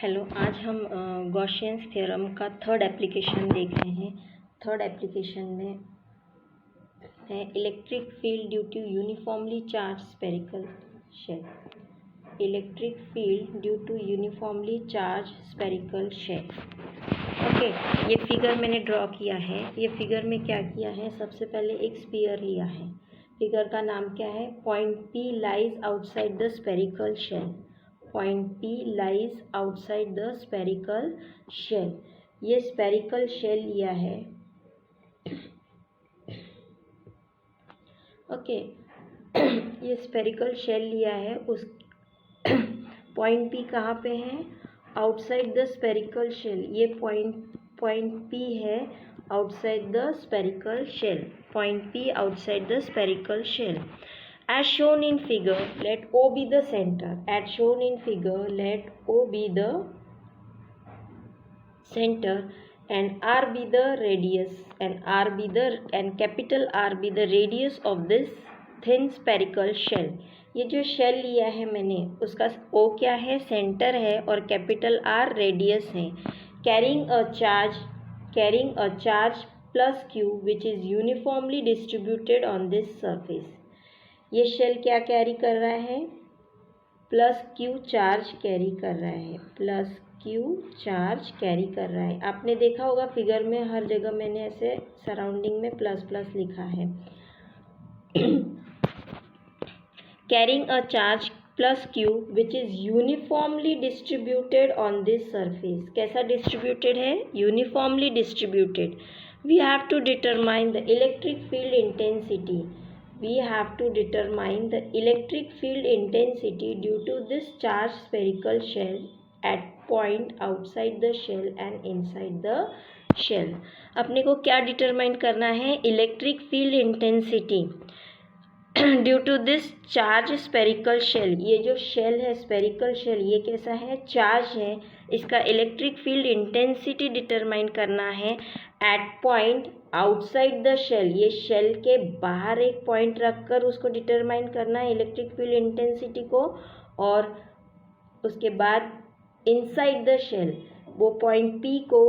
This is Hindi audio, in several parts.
हेलो, आज हम गॉसियन थ्योरम का थर्ड एप्लीकेशन देख रहे हैं। थर्ड एप्लीकेशन में है electric field due to uniformly charge spherical shell. Electric field due to uniformly charge spherical shell. Okay, ये फिगर मैंने ड्रॉ किया है। ये फिगर में क्या किया है, सबसे पहले एक स्फीयर लिया है। फिगर का नाम क्या है, point P lies outside the spherical shell. Point P lies outside the spherical shell। ये spherical shell लिया है। ओके, ये spherical shell लिया है। उस पॉइंट P कहाँ पे है, आउटसाइड द spherical shell। ये पॉइंट P है outside the spherical shell। Point P outside the spherical shell। As shown in figure, let O be the center. As shown in figure, let O be the center and R be the radius and capital R be the radius of this thin spherical shell। ये जो शेल लिया है मैंने, उसका O क्या है, सेंटर है, और कैपिटल R रेडियस है। carrying a charge plus Q which is uniformly distributed on this surface। ये शेल क्या कैरी कर रहा है, प्लस क्यू चार्ज कैरी कर रहा है। प्लस क्यू चार्ज कैरी कर रहा है। आपने देखा होगा फिगर में हर जगह मैंने ऐसे सराउंडिंग में प्लस प्लस लिखा है। Carrying a charge plus Q which is uniformly distributed on this surface. कैसा डिस्ट्रीब्यूटेड है, uniformly distributed. We have to determine the electric field intensity. We have to determine the electric field intensity due to this charged spherical shell at point outside the shell and inside the shell। अपने को क्या डिटरमाइन करना है, electric field intensity due to this charge spherical shell. ये जो शेल है स्फेरिकल शेल, ये कैसा है, चार्ज है। इसका इलेक्ट्रिक फील्ड इंटेंसिटी डिटरमाइन करना है at point outside the shell. ये शेल के बाहर एक पॉइंट रखकर उसको डिटरमाइन करना है इलेक्ट्रिक फील्ड इंटेंसिटी को, और उसके बाद इनसाइड द शेल वो पॉइंट P को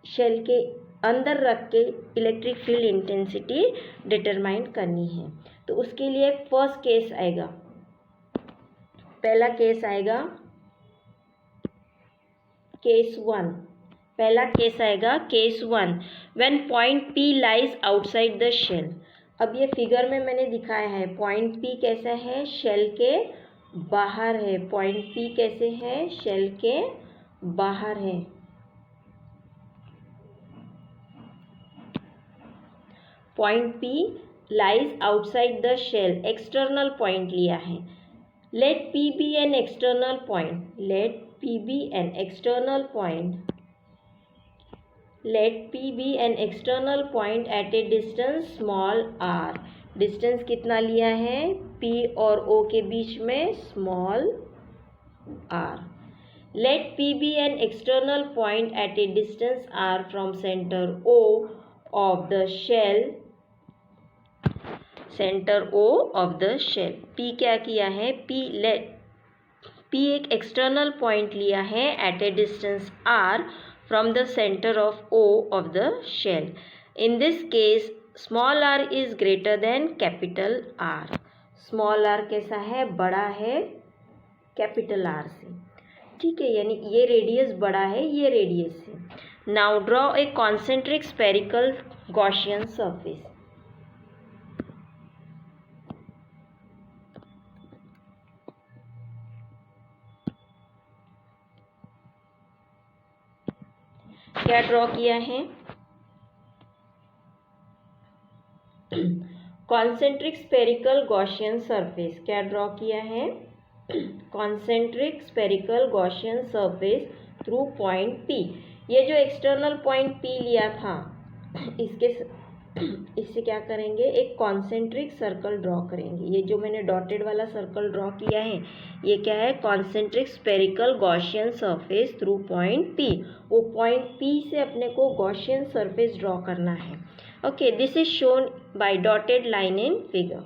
शेल के अंदर रख के इलेक्ट्रिक फील्ड इंटेंसिटी डिटरमाइन करनी है। तो उसके लिए फर्स्ट केस आएगा, पहला केस आएगा केस 1। पहला केस आएगा case 1, when point P lies outside the shell. अब ये फिगर में मैंने दिखाया है पॉइंट P कैसा है, शेल के बाहर है। पॉइंट P कैसे है, शेल के बाहर है। Point P lies outside the shell, external point लिया है। Let P be an external point. Let P be an external point। Let P be an external point at a distance small r। Distance कितना लिया है, P और O के बीच में small r। Let P be an external point at a distance r from center O of the shell। Centre O of the shell। P क्या किया है, P एक एक्सटर्नल पॉइंट लिया है at a distance r from the centre of O of the shell. In this case small r is greater than capital R। Small r कैसा है, बड़ा है कैपिटल R से। ठीक है, यानी ये रेडियस बड़ा है ये रेडियस है। Now draw a concentric spherical Gaussian surface. क्या ड्रॉ किया है, कॉन्सेंट्रिक स्फेरिकल गॉसियन सरफेस। क्या ड्रॉ किया है, concentric spherical Gaussian surface through point P। ये जो एक्सटर्नल पॉइंट P लिया था, इससे क्या करेंगे, एक कॉन्सेंट्रिक सर्कल ड्रॉ करेंगे। ये जो मैंने डॉटेड वाला सर्कल ड्रॉ किया है, ये क्या है, concentric spherical Gaussian surface through point P। वो पॉइंट P से अपने को गॉसियन सरफेस ड्रॉ करना है। Okay, this is shown by dotted line in figure.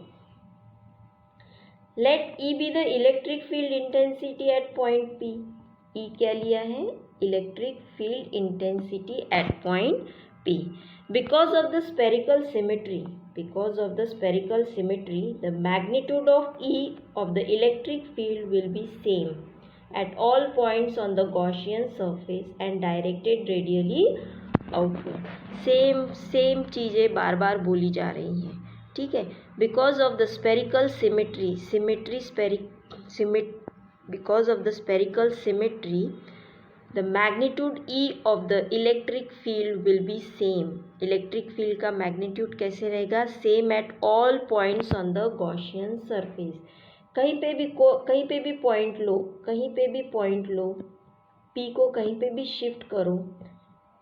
Let E be the electric field intensity at point P। E क्या लिया है, electric field intensity at point P. Because of the spherical symmetry, the magnitude of E of the electric field will be same at all points on the Gaussian surface and directed radially outward. Same चीज़ें बार बार बोली जा रही हैं, ठीक है. Because of the spherical symmetry, the magnitude E of the electric field will be same. Electric field का मैग्नीट्यूड कैसे रहेगा, same at all points on the Gaussian surface. कहीं पे भी पॉइंट लो, P को कहीं पे भी शिफ्ट करो,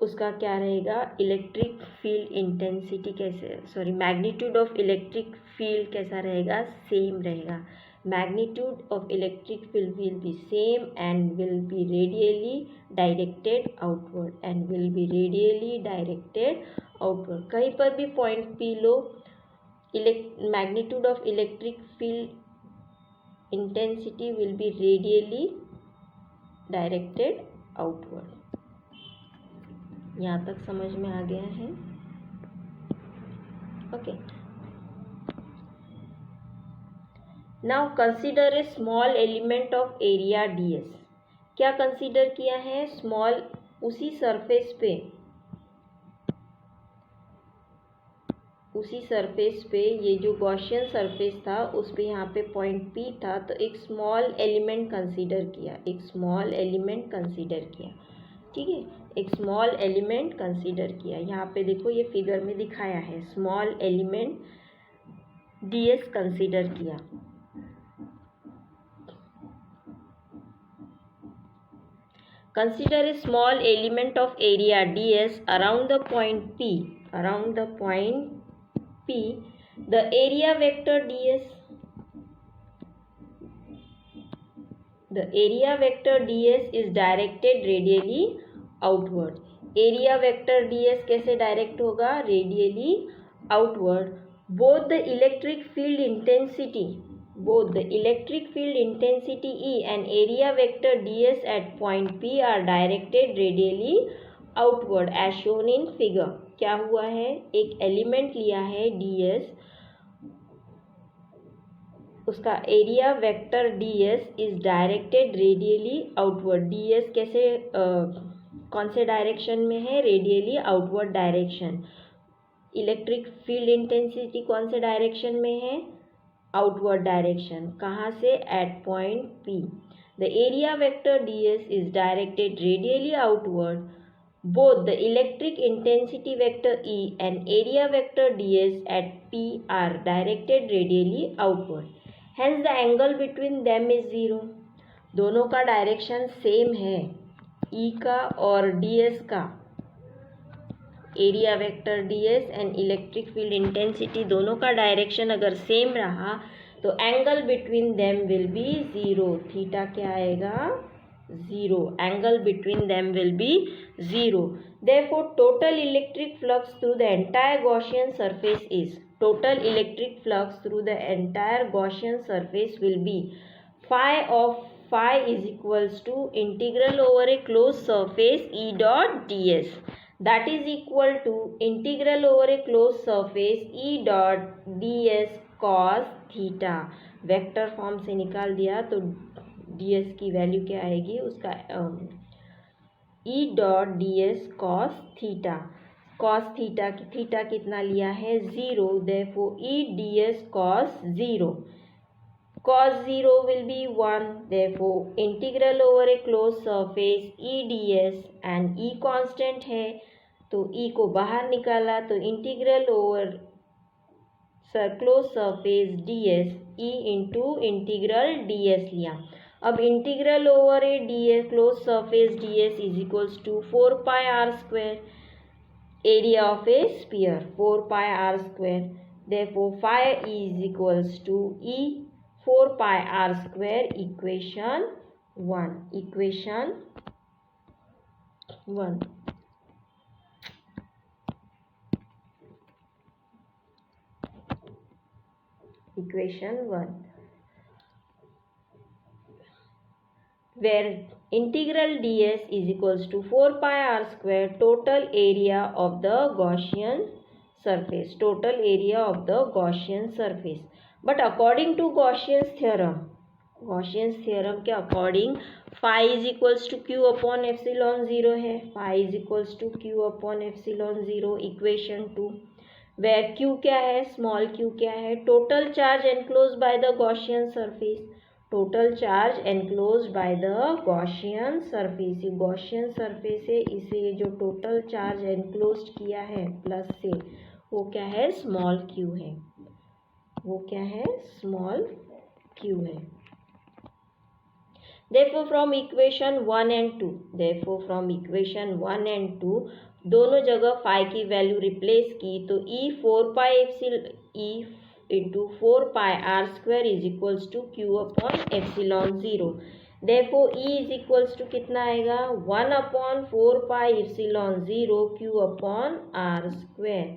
उसका क्या रहेगा, electric field intensity magnitude of electric field कैसा रहेगा, सेम रहेगा. Magnitude of electric field will be same and will be radially directed outward कहीं पर भी point P low, magnitude of electric field intensity will be radially directed outward. यहाँ तक समझ में आ गया है, okay. Now consider a small element of area ds. क्या कंसीडर किया है, स्मॉल, उसी सरफेस पे ये जो गॉसियन सरफेस था उस पे यहाँ पे पॉइंट P था, तो एक स्मॉल एलिमेंट कंसीडर किया, ठीक है. एक स्मॉल एलिमेंट कंसीडर किया. यहाँ पे देखो ये फिगर में दिखाया है, स्मॉल एलिमेंट ds कंसीडर किया. Consider a small element of area ds around the point P. The area vector ds is directed radially outward. Area vector ds कैसे डायरेक्ट होगा, radially outward. Both the electric field intensity E and area vector ds at point P are directed radially outward as shown in figure. क्या हुआ है, एक एलिमेंट लिया है ds, उसका area vector ds is directed radially outward. ds कैसे कौन से डायरेक्शन में है, radially outward direction. Electric field intensity कौन से डायरेक्शन में है, आउटवर्ड डायरेक्शन. कहाँ से, at point P. The area vector ds is directed radially outward. Both the electric intensity vector E and area vector ds at P are directed radially outward. Hence the angle between them is 0. दोनों का डायरेक्शन सेम है, E का और ds का. Area vector ds and electric field intensity दोनों का डायरेक्शन अगर सेम रहा तो angle between them will be 0. Theta क्या आएगा, 0. Angle between them will be 0. Therefore total electric flux through the entire Gaussian surface will be phi is equals to integral over a closed surface E dot ds. That is equal to integral over a closed surface E dot ds cos theta. Vector form से निकाल दिया तो ds की वैल्यू क्या आएगी, उसका E dot ds cos theta. Theta कितना लिया है, 0. therefore E ds cos 0. cos 0 will be 1. therefore integral over a closed surface E ds and E constant है तो E को बाहर निकाला तो integral over close surface ds E into integral ds लिया. अब integral over a ds close surface ds is equals to 4 pi r square. Area of a sphere 4 pi r square. therefore phi is equals to E 4 pi r square. Equation 1. where integral ds is equals to 4 pi r square total area of the Gaussian surface, total area of the Gaussian surface. But according to Gaussian's theorem के according phi is equals to q upon epsilon 0 है, phi is equals to q upon epsilon 0 equation 2, where q क्या है, स्मॉल q क्या है, total charge enclose by the Gaussian surface, total charge enclose by the Gaussian surface, ये गॉसियन सरफेस है, इसे जो टोटल चार्ज एनक्लोज किया है प्लस से, वो क्या है, स्मॉल q है, वो क्या है, स्मॉल q है. Therefore from equation 1 and 2 दोनों जगह phi की वैल्यू रिप्लेस की तो E 4 pi epsilon E into 4 pi r square is equals to q upon epsilon 0. Therefore E is equals to कितना आएगा, 1 upon 4 pi epsilon 0 q upon r square,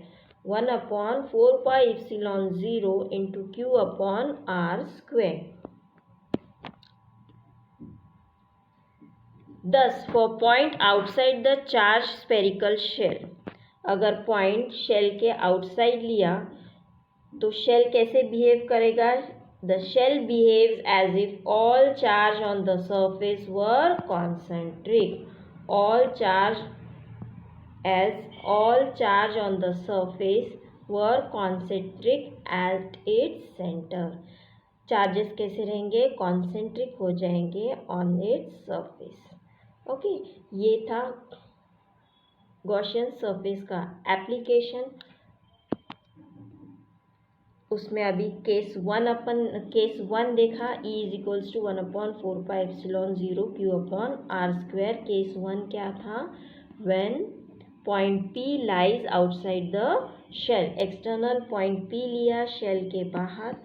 1 upon 4 pi epsilon 0 into q upon r square. Thus for point outside the charged spherical shell, अगर पॉइंट शेल के आउटसाइड लिया तो शेल कैसे बिहेव करेगा, the shell behaves as if all charge on the surface were concentric, all charge on the surface were concentric at its center. Charges कैसे रहेंगे, कॉन्सेंट्रिक हो जाएंगे ऑन इट्स सरफेस. ओके, ये था गॉसियन सरफेस का एप्लीकेशन. उसमें अभी केस वन देखा, E is equals to 1 upon 4 pi epsilon 0 q upon r square. Case one क्या था, when point P lies outside the shell, external point P लिया शेल के बाहर.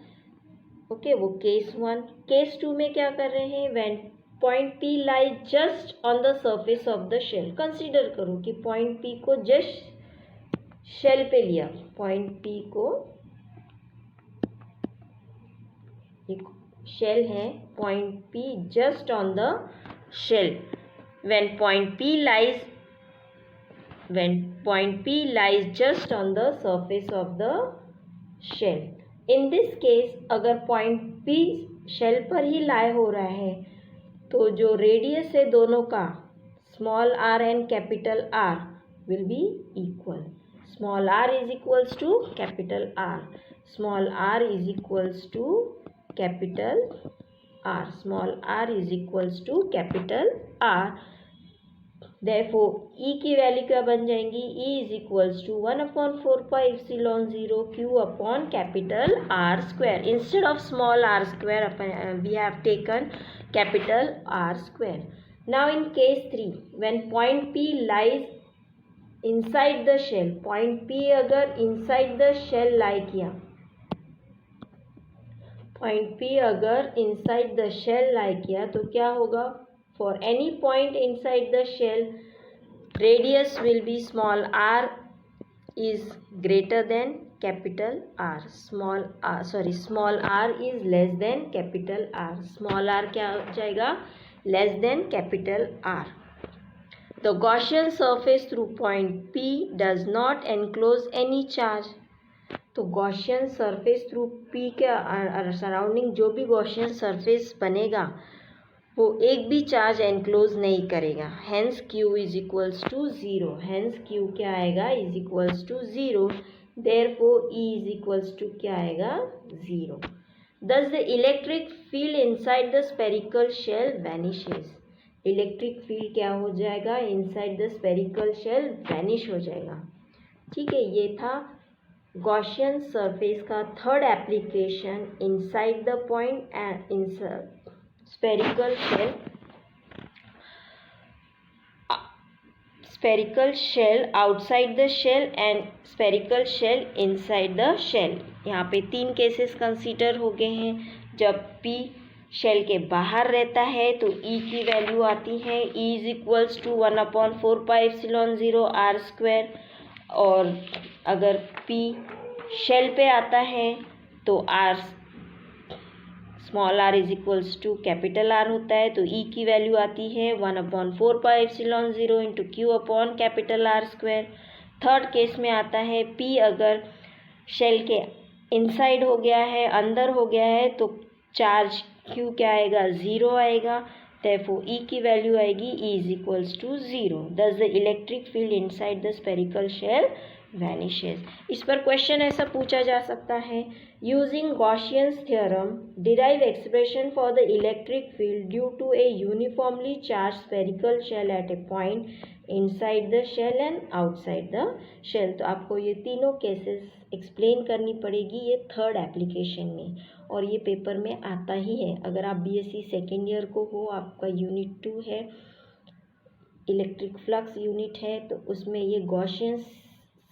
ओके, वो केस वन. केस टू में क्या कर रहे हैं, when point P lies just on the surface of the shell. Consider करो कि पॉइंट P को जस्ट शेल पे लिया, पॉइंट P को, एक शेल है, point P just on the shell. When point P lies just on the surface of the shell. In this case अगर पॉइंट P शेल पर ही लाई हो रहा है तो जो रेडियस है दोनों का, small r and capital R will be equal. Small r is equals to capital R, small r is equals to capital R, small r is equals to capital R. Therefore E की वैल्यू क्या बन जाएंगी, E is equals to 1 upon 4 pi epsilon 0 q upon capital R square. Instead of small r square we have taken capital R square. Now in case 3, when point P lies inside the shell, point P अगर inside the shell lie किया, point P अगर inside the shell lie किया तो क्या होगा, for any point inside the shell radius will be small r is greater than capital R. small r is less than capital R. small r क्या हो जाएगा, less than capital R. The Gaussian surface through point P does not enclose any charge. तो Gaussian surface through P के सराउंडिंग जो भी Gaussian surface बनेगा वो एक भी चार्ज एनक्लोज नहीं करेगा. Hence Q is equals to 0. Hence Q क्या आएगा, is equals to 0. Therefore E is equals to क्या आएगा, 0. Thus the electric field inside the spherical shell vanishes. Electric field क्या हो जाएगा, inside the spherical shell vanish हो जाएगा. ठीक है, ये था गॉसियन सरफेस का third application, inside the point and in spherical shell outside the shell and spherical shell inside the shell. यहाँ पे 3 केसेस कंसीडर हो गए हैं. जब P शेल के बाहर रहता है तो E की वैल्यू आती है, E is equals to 1 upon 4 pi epsilon 0 R square. और अगर P शेल पे आता है तो R small R is equals to capital R होता है, तो ई की वैल्यू आती है 1/4πε0 into Q upon capital R square. Third case में आता है पी अगर शेल के इनसाइड हो गया है, अंदर हो गया है, तो चार्ज क्यू क्या आएगा, 0 आएगा। therefore E की वैल्यू आएगी E is equals to 0। thus the electric field inside the spherical shell vanishes। इस पर क्वेश्चन ऐसा पूछा जा सकता है, using Gaussian's theorem derive expression for the electric field due to a uniformly charge spherical shell at a point inside the shell and outside the shell. तो आपको ये तीनों केसेस एक्सप्लेन करनी पड़ेगी ये थर्ड एप्लीकेशन में, और ये पेपर में आता ही है। अगर आप बीएससी सेकेंड ईयर को हो, आपका यूनिट 2 है, इलेक्ट्रिक फ्लक्स यूनिट है, तो उसमें ये गॉसियन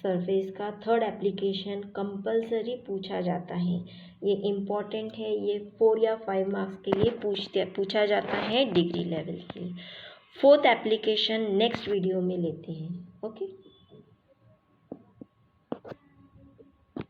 सरफेस का थर्ड एप्लीकेशन कंपलसरी पूछा जाता है। ये इम्पॉर्टेंट है, ये 4 या 5 मार्क्स के लिए पूछा जाता है डिग्री लेवल के लिए। फोर्थ एप्लीकेशन नेक्स्ट वीडियो में लेते हैं। ओके।